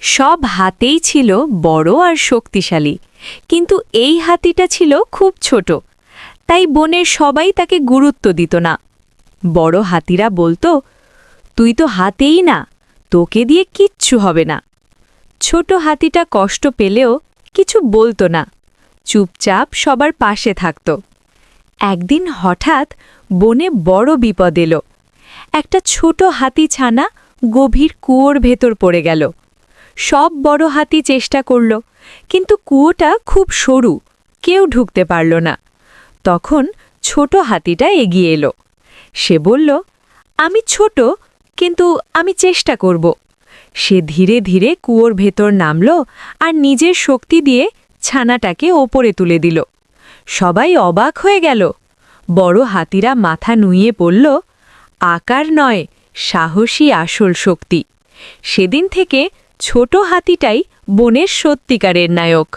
সব হাতেই ছিল বড় আর শক্তিশালী, কিন্তু এই হাতিটা ছিল খুব ছোট। তাই বনের সবাই তাকে গুরুত্ব দিত না। বড় হাতিরা বলতো, তুই তো হাতেই না, তোকে দিয়ে কিচ্ছু হবে না। ছোট হাতিটা কষ্ট পেলেও কিছু বলতো না, চুপচাপ সবার পাশে থাকত। একদিন হঠাৎ বনে বড় বিপদ এলো। একটা ছোট হাতি ছানা গভীর কুয়োর ভেতর পড়ে গেল। সব বড় হাতি চেষ্টা করল, কিন্তু কুয়োটা খুব সরু, কেউ ঢুকতে পারল না। তখন ছোট হাতিটা এগিয়ে এলো। সে বলল, আমি ছোট, কিন্তু আমি চেষ্টা করব। সে ধীরে ধীরে কুয়োর ভেতর নামল আর নিজের শক্তি দিয়ে ছানাটাকে ওপরে তুলে দিল। সবাই অবাক হয়ে গেল। বড় হাতিরা মাথা নুইয়ে পড়ল, আকার নয়, সাহসী আসল শক্তি। সেদিন থেকে ছোট হাতিটাই বনের সত্যিকারের নায়ক।